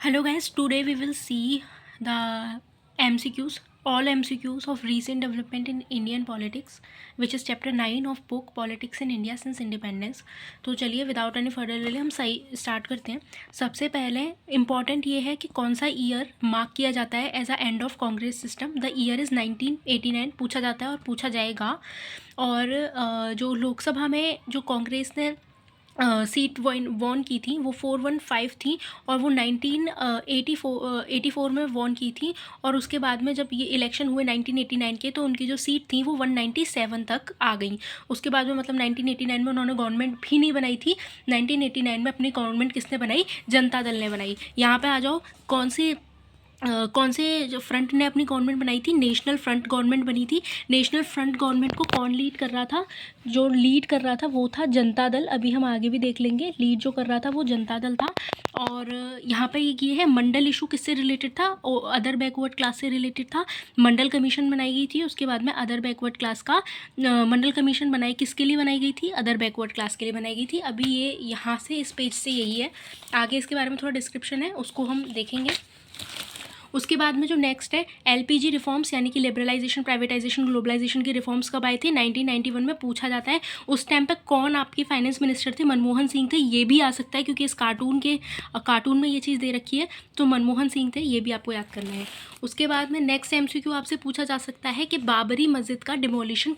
Hello guys, today we will see the MCQs, all MCQs of recent development in Indian politics, which is chapter 9 of book Politics in India since Independence. तो चलिए without any further delay हम सही start करते हैं। सबसे पहले important ये है कि कौन सा ईयर मार्क किया जाता है as a end of Congress system. The year is 1989 पूछा जाता है और पूछा जाएगा। और जो लोकसभा में जो कांग्रेस ने सीट वॉन की थी वो 415 थी और वो 1984 में वॉन की थी। और उसके बाद में जब ये इलेक्शन हुए 1989 के तो उनकी जो सीट थी वो 197 तक आ गई। उसके बाद में मतलब 1989 में उन्होंने गवर्नमेंट भी नहीं बनाई थी। 1989 में अपनी गवर्नमेंट किसने बनाई? जनता दल ने बनाई। यहाँ पे आ जाओ, कौन से जो फ्रंट ने अपनी गवर्नमेंट बनाई थी? नेशनल फ्रंट गवर्नमेंट बनी थी। नेशनल फ्रंट गवर्नमेंट को कौन लीड कर रहा था? जो लीड कर रहा था वो था जनता दल। अभी हम आगे भी देख लेंगे, लीड जो कर रहा था वो जनता दल था। और यहाँ पे ये है मंडल इशू किससे रिलेटेड था? अदर बैकवर्ड क्लास से रिलेटेड था। मंडल कमीशन बनाई गई थी। उसके बाद में अदर बैकवर्ड क्लास का मंडल कमीशन बनाई किसके लिए बनाई गई थी? अदर बैकवर्ड क्लास के लिए बनाई गई थी। अभी ये यहाँ से इस पेज से यही है। आगे इसके बारे में थोड़ा डिस्क्रिप्शन है, उसको हम देखेंगे। उसके बाद में जो नेक्स्ट है एलपीजी रिफॉर्म्स, यानी कि लिबरलाइजेशन, प्राइवेटाइजेशन, ग्लोबलाइजेशन की रिफॉर्म्स कब आए थे? 1991 में पूछा जाता है। उस टाइम पे कौन आपके फाइनेंस मिनिस्टर थे? मनमोहन सिंह थे। ये भी आ सकता है क्योंकि इस कार्टून में ये चीज़ दे रखी है, तो मनमोहन सिंह थे, ये भी आपको याद करना है। उसके बाद में नेक्स्ट एमसीक्यू आपसे पूछा जा सकता है कि बाबरी मस्जिद का डिमोलिशन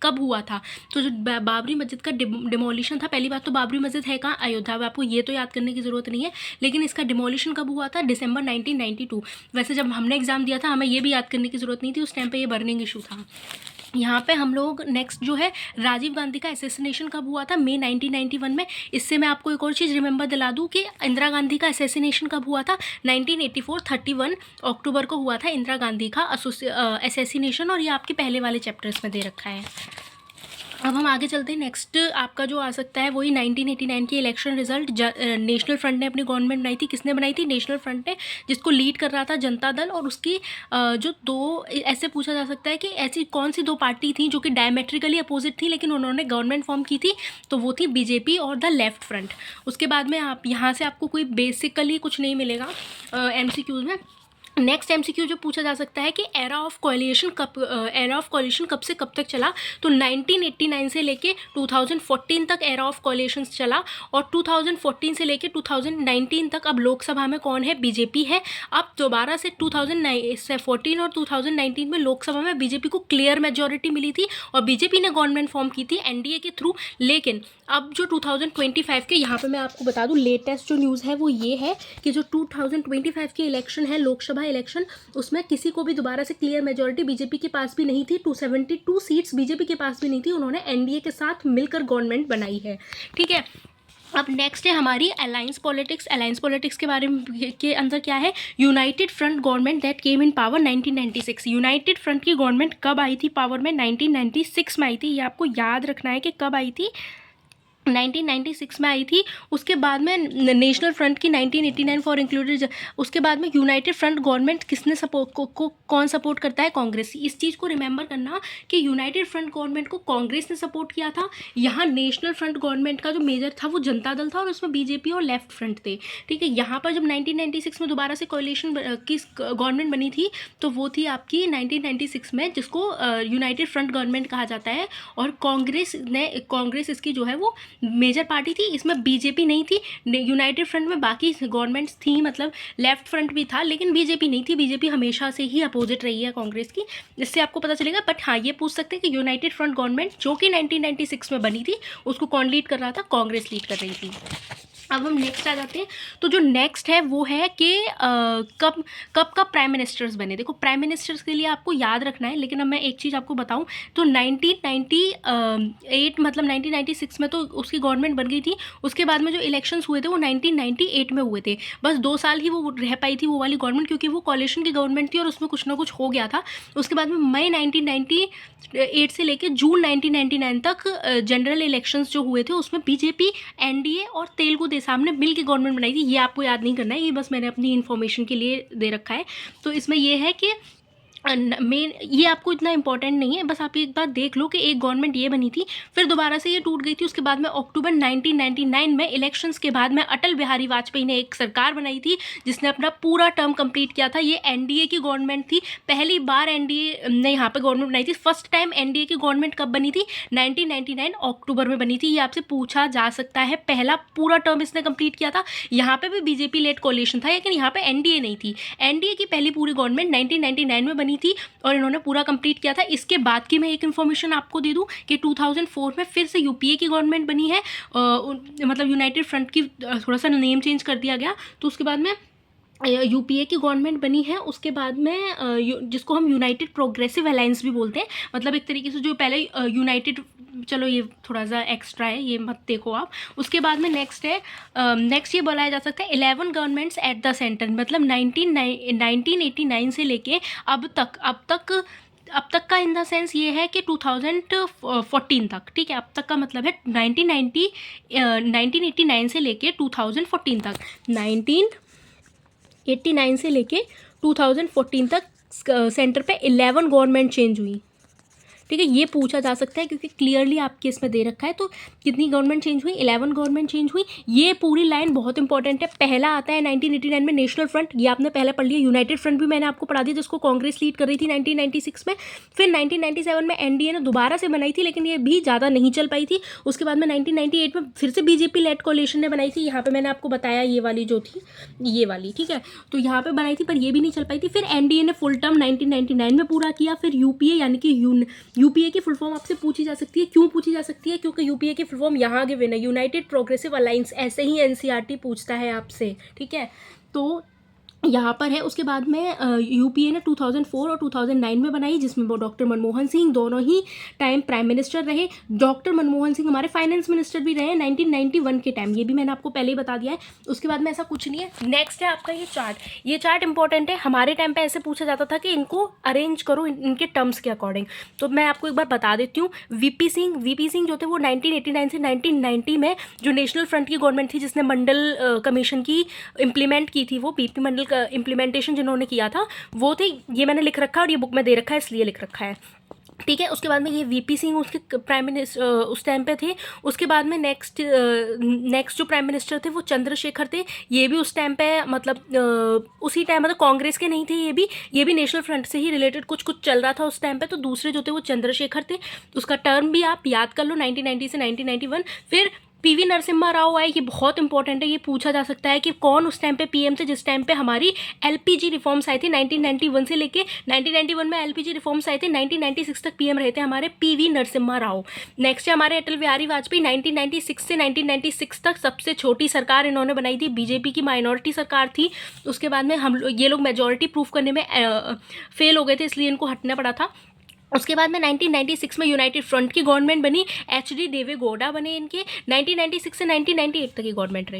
कब हुआ था? तो जो बाबरी मस्जिद का डिमोलिशन था, पहली बात तो बाबरी मस्जिद है कहाँ? अयोध्या में। आपको ये तो याद करने की ज़रूरत नहीं है, लेकिन इसका डिमोलिशन कब हुआ था? दिसंबर 1992। वैसे जब हमने एग्ज़ाम दिया था हमें ये भी याद करने की ज़रूरत नहीं थी, उस टाइम पे ये बर्निंग इशू था। यहाँ पे हम लोग नेक्स्ट जो है राजीव गांधी का असैसिनेशन कब हुआ था? मई 1991 में। इससे मैं आपको एक और चीज़ रिमेंबर दिला दूँ कि इंदिरा गांधी का असैसिनेशन कब हुआ था? 1984 31 अक्टूबर को हुआ था इंदिरा गांधी का असैसिनेशन। और ये आपके पहले वाले चैप्टर्स में दे रखा है। अब हम आगे चलते हैं। नेक्स्ट आपका जो आ सकता है वही 1989 की इलेक्शन रिजल्ट। नेशनल फ्रंट ने अपनी गवर्नमेंट बनाई थी। किसने बनाई थी? नेशनल फ्रंट ने, जिसको लीड कर रहा था जनता दल। और उसकी जो दो, ऐसे पूछा जा सकता है कि ऐसी कौन सी दो पार्टी थी जो कि डायमेट्रिकली अपोजिट थी लेकिन उन्होंने गवर्नमेंट फॉर्म की थी? तो वो थी बीजेपी और द लेफ्ट फ्रंट। उसके बाद में आप यहाँ से आपको कोई बेसिकली कुछ नहीं मिलेगा एमसीक्यूज में। नेक्स्ट एमसीक्यू जो पूछा जा सकता है कि एरा ऑफ कोलिशन कब से कब तक चला? तो 1989 से लेके 2014 तक एरा ऑफ कोलिशन चला। और 2014 से लेके 2019 तक अब लोकसभा में कौन है? बीजेपी है। अब दोबारा से 2014 और 2019 में लोकसभा में बीजेपी को क्लियर मेजॉरिटी मिली थी और बीजेपी ने गवर्नमेंट फॉर्म की थी एनडीए के थ्रू। लेकिन अब जो 2025 के, यहाँ पे मैं आपको बता दूँ लेटेस्ट जो न्यूज़ है वो ये है कि जो 2025 के इलेक्शन है, लोकसभा इलेक्शन, उसमें किसी को भी दोबारा से क्लियर मेजॉरिटी बीजेपी के पास भी नहीं थी। 272 सीट्स बीजेपी के पास भी नहीं थी। उन्होंने एनडीए के साथ मिलकर गवर्नमेंट बनाई है। ठीक है। अब नेक्स्ट है हमारी अलायंस पॉलिटिक्स। अलायंस पॉलिटिक्स के बारे में के अंदर क्या है? United front government that came in power 1996। United front की गवर्नमेंट कब आई थी पावर में? 1996 में आई थी। ये आपको याद रखना है कि कब आई थी, 1996 में आई थी। उसके बाद में नेशनल फ्रंट की 1989 फॉर इंक्लूडेड। उसके बाद में यूनाइटेड फ्रंट गवर्नमेंट किसने सपोर्ट को कौन सपोर्ट करता है? कांग्रेस। इस चीज़ को रिमेंबर करना कि यूनाइटेड फ्रंट गवर्नमेंट को कांग्रेस ने सपोर्ट किया था। यहाँ नेशनल फ्रंट गवर्नमेंट का जो मेजर था वो जनता दल था और उसमें बीजेपी और लेफ्ट फ्रंट थे। ठीक है। यहाँ पर जब 1996 में दोबारा से कोalition की गवर्नमेंट बनी थी तो वो थी आपकी 1996 में, जिसको यूनाइटेड फ्रंट गवर्नमेंट कहा जाता है। और कांग्रेस इसकी जो है वो मेजर पार्टी थी। इसमें बीजेपी नहीं थी। यूनाइटेड फ्रंट में बाकी गवर्नमेंट्स थी, मतलब लेफ्ट फ्रंट भी था लेकिन बीजेपी नहीं थी। बीजेपी हमेशा से ही अपोजिट रही है कांग्रेस की, इससे आपको पता चलेगा। बट हाँ, ये पूछ सकते हैं कि यूनाइटेड फ्रंट गवर्नमेंट जो कि 1996 में बनी थी उसको कौन लीड कर रहा था? कांग्रेस लीड कर रही थी। अब हम नेक्स्ट आ जाते हैं। तो जो नेक्स्ट है वो है कि कब प्राइम मिनिस्टर्स बने। देखो, प्राइम मिनिस्टर्स के लिए आपको याद रखना है, लेकिन अब मैं एक चीज़ आपको बताऊं तो 1998 मतलब 1996 में तो उसकी गवर्नमेंट बन गई थी। उसके बाद में जो इलेक्शंस हुए थे वो 1998 में हुए थे। बस 2 साल ही वो रह पाई थी वो वाली गवर्नमेंट, क्योंकि वो कोalition की गवर्नमेंट थी और उसमें कुछ ना कुछ हो गया था। उसके बाद में मई 1998 से लेकर जून 1999 तक जनरल इलेक्शंस जो हुए थे उसमें बीजेपी, एनडीए और तेलुगु देशम ने मिल के गवर्नमेंट बनाई थी। ये आपको याद नहीं करना है, ये बस मैंने अपनी इन्फॉर्मेशन के लिए दे रखा है। तो इसमें ये है कि मेन ये आपको इतना इंपॉर्टेंट नहीं है, बस आप एक बार देख लो कि एक गवर्नमेंट ये बनी थी, फिर दोबारा से ये टूट गई थी। उसके बाद में अक्टूबर 1999 में इलेक्शंस के बाद में अटल बिहारी वाजपेयी ने एक सरकार बनाई थी जिसने अपना पूरा टर्म कंप्लीट किया था। ये एनडीए की गवर्नमेंट थी, पहली बार एनडीए ने यहाँ पे गवर्नमेंट बनाई थी। फर्स्ट टाइम एनडीए की गवर्नमेंट कब बनी थी? 1999 अक्टूबर में बनी थी। ये आपसे पूछा जा सकता है। पहला पूरा टर्म इसने कंप्लीट किया था। यहाँ पे भी बीजेपी लेड कोalition था, लेकिन यहाँ पे एनडीए नहीं थी। एनडीए की पहली पूरी गवर्नमेंट 1999 में बनी थी और इन्होंने पूरा कंप्लीट किया था। इसके बाद की मैं एक इन्फॉर्मेशन आपको दे दूं कि 2004 में फिर से यूपीए की गवर्नमेंट बनी है, मतलब यूनाइटेड फ्रंट की थोड़ा सा नेम चेंज कर दिया गया। तो उसके बाद में यूपीए की गवर्नमेंट बनी है। उसके बाद में जिसको हम यूनाइटेड प्रोग्रेसिव अलायंस भी बोलते हैं, मतलब एक तरीके से जो पहले यूनाइटेड, चलो ये थोड़ा सा एक्स्ट्रा है, ये मत देखो आप। उसके बाद में नेक्स्ट ये बोला जा सकता है 11 गवर्नमेंट्स एट द सेंटर, मतलब 1989 से लेके अब तक का इन द सेंस ये है कि 2014 तक, ठीक है। अब तक का मतलब है 1989 से लेके 2014 तक, 1989 से लेके 2014 तक सेंटर पे 11 गवर्नमेंट चेंज हुई, ठीक है। ये पूछा जा सकता है क्योंकि क्लियरली आपके इसमें दे रखा है। तो कितनी गवर्नमेंट चेंज हुई? 11 गवर्नमेंट चेंज हुई। ये पूरी लाइन बहुत इंपॉर्टेंट है। पहला आता है 1989 में नेशनल फ्रंट, ये आपने पहले पढ़ लिया। यूनाइटेड फ्रंट भी मैंने आपको पढ़ा दिया, जिसको कांग्रेस लीड कर रही थी 1996 में। फिर 1997 में एनडीए ने दोबारा से बनाई थी, लेकिन ये भी ज़्यादा नहीं चल पाई थी। उसके बाद में 1998 में फिर से बीजेपी लेड कोalition ने बनाई थी। यहाँ पर मैंने आपको बताया ये वाली जो थी, ये वाली, ठीक है। तो यहाँ पर बनाई थी पर ये भी नहीं चल पाई थी। फिर एनडीए ने फुल टर्म 1999 में पूरा किया। फिर यूपीए यानी कि यूपीए की फुल फॉर्म आपसे पूछी जा सकती है। क्यों पूछी जा सकती है? क्योंकि यूपीए की फुल फॉर्म यहाँ गिवन है, यूनाइटेड प्रोग्रेसिव अलायंस। ऐसे ही एनसीईआरटी पूछता है आपसे, ठीक है। तो यहाँ पर है। उसके बाद में यूपीए ने 2004 और 2009 में बनाई, जिसमें वो डॉक्टर मनमोहन सिंह दोनों ही टाइम प्राइम मिनिस्टर रहे। डॉक्टर मनमोहन सिंह हमारे फाइनेंस मिनिस्टर भी रहे 1991 के टाइम, ये भी मैंने आपको पहले ही बता दिया है। उसके बाद में ऐसा कुछ नहीं है। नेक्स्ट है आपका ये चार्ट। ये चार्ट इंपॉर्टेंट है। हमारे टाइम पे ऐसे पूछा जाता था कि इनको अरेंज करो इनके टर्म्स के अकॉर्डिंग। तो मैं आपको एक बार बता देती हूँ। वीपी सिंह जो थे वो 1989 से 1990 में जो नेशनल फ्रंट की गवर्नमेंट थी, जिसने मंडल कमीशन की इम्प्लीमेंट की थी, वो पीपी मंडल इम्प्लीमेंटेशन जिन्होंने किया था वो थे। ये मैंने लिख रखा है और ये बुक में दे रखा है, इसलिए लिख रखा है, ठीक है। उसके बाद में ये वीपी सिंह उसके प्राइम मिनिस्टर उस टाइम पे थे। उसके बाद में नेक्स्ट जो प्राइम मिनिस्टर थे वो चंद्रशेखर थे। ये भी उस टाइम पे मतलब उसी टाइम मतलब कांग्रेस के नहीं थे। ये भी नेशनल फ्रंट से ही रिलेटेड कुछ चल रहा था उस टाइम पे। तो दूसरे जो थे वो चंद्रशेखर थे। उसका टर्म भी आप याद कर लो, 1990 से 1991। फिर पीवी नरसिम्हा राव आए। ये बहुत इंपॉर्टेंट है। ये पूछा जा सकता है कि कौन उस टाइम पे पीएम थे जिस टाइम पे हमारी एलपीजी रिफॉर्म्स आई थी 1991 से लेके 1991 में एलपीजी रिफॉर्म्स आई थी। 1996 तक पीएम रहे थे हमारे पीवी नरसिम्हा राव। नेक्स्ट है हमारे अटल बिहारी वाजपेयी। 1996 से 1996 तक सबसे छोटी सरकार इन्होंने बनाई थी। बीजेपी की माइनॉरिटी सरकार थी। उसके बाद में ये लोग मेजोरिटी प्रूफ करने में फेल हो गए थे, इसलिए इनको हटना पड़ा था। उसके बाद में 1996 में यूनाइटेड फ्रंट की गवर्नमेंट बनी। एचडी देवे गौडा बने इनके। 1996 से 1998 तक की गवर्नमेंट रही।